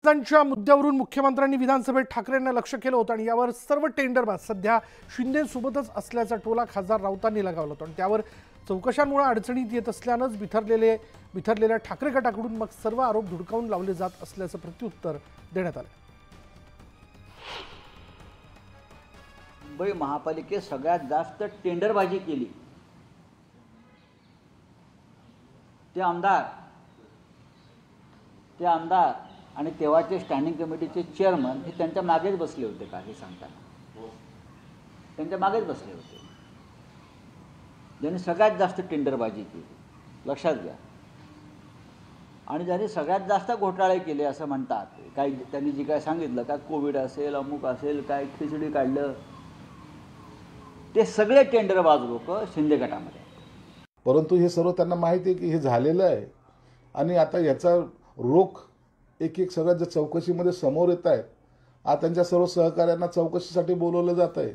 त्यांच्या मुद्द्यावरून मुख्यमंत्र्यांनी विधानसभेत ठाकरेंना लक्ष केलं होतं आणि यावर सर्व टेंडरबाज सध्या शिंदेसोबतच असल्याचा टोला खासदार राऊतांनी लगावला होता आणि त्यावर चौकशांमुळे अडचणीत येत असल्यानंच बिथरलेल्या ठाकरे गटाकडून मग सर्व आरोप धुडकावून लावले जात असल्याचं प्रत्युत्तर देण्यात आलं। मुंबई महापालिकेत सगळ्यात जास्त टेंडरबाजी केली ते आमदार आणि तेव्हाचे स्टँडिंग कमिटीचे चेअरमन हे त्यांच्या मागेच बसले होते का हे सांगताना त्यांच्या मागेच बसले होते ज्यांनी सगळ्यात जास्त टेंडरबाजी केली, लक्षात घ्या। आणि ज्यांनी सगळ्यात जास्त घोटाळे केले असं म्हणतात, काही त्यांनी जे काय सांगितलं का कोविड असेल अमुक असेल काय खिचडी काढलं, ते सगळे टेंडरबाज लोक शिंदे गटामध्ये। परंतु हे सर्व त्यांना माहिती आहे की हे झालेलं आहे आणि आता याचा रोख एक एक सगळ्या ज्या चौकशीमध्ये समोर येत आहेत, आज त्यांच्या सर्व सहकार्यांना चौकशीसाठी बोलवलं जात आहे।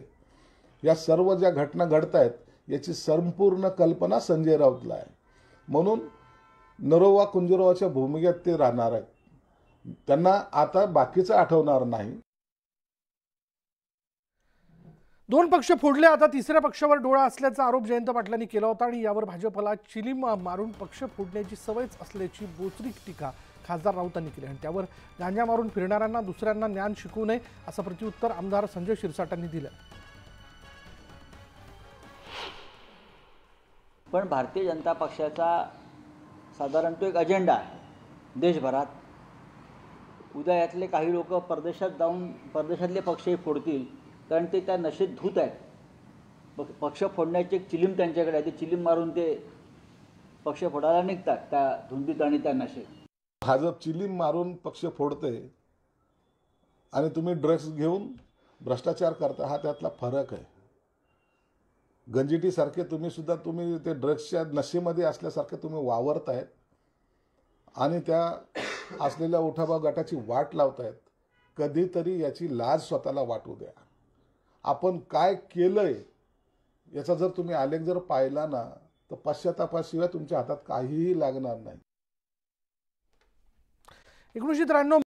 या सर्व ज्या घटना घडत आहेत याची संपूर्ण कल्पना संजय राऊतला आहे, म्हणून नरोवा कुंजरोवाच्या भूमिकेत ते राहणार आहेत। त्यांना आता बाकीचं आठवणार नाही। दोन पक्ष फोडले, आता तिसऱ्या पक्षावर डोळा असल्याचा आरोप जयंत पाटलांनी केला होता आणि यावर भाजपला चिलीम मारून पक्ष फोडण्याची सवयच असल्याची बोचरी टीका खासदार राऊतांनी केली आणि त्यावर गांजा मारून फिरणाऱ्यांना दुसऱ्यांना ज्ञान शिकवू नये असं प्रत्युत्तर आमदार संजय शिरसाटांनी दिलं। पण भारतीय जनता पक्षाचा साधारण तो एक अजेंडा आहे देशभरात। उद्या यातले काही लोक परदेशात जाऊन परदेशातले पक्षही फोडतील, कारण ते त्या नशेत धूत आहेत। पक्ष फोडण्याची एक चिलीम त्यांच्याकडे आहे, ते चिलीम मारून ते पक्ष फोडायला निघतात त्या धुंदीत आणि त्या नशेत। भाजप चिलीम मारून पक्ष फोडते आणि तुम्ही ड्रग्स घेऊन भ्रष्टाचार करता, हा त्यातला फरक आहे। गंजिटी सारखे तुम्ही ते ड्रग्सच्या नशेमध्ये असल्यासारखे तुम्ही वावरतायत आणि त्या असलेल्या उठाभाव गटाची वाट लावतायत। कधीतरी याची लाज स्वतःला वाटू द्या। आपण काय केलंय याचा जर तुम्ही आलेख जर पाहिला ना, तर पश्चातापाशिवाय तुमच्या हातात काहीही लागणार नाही। 1993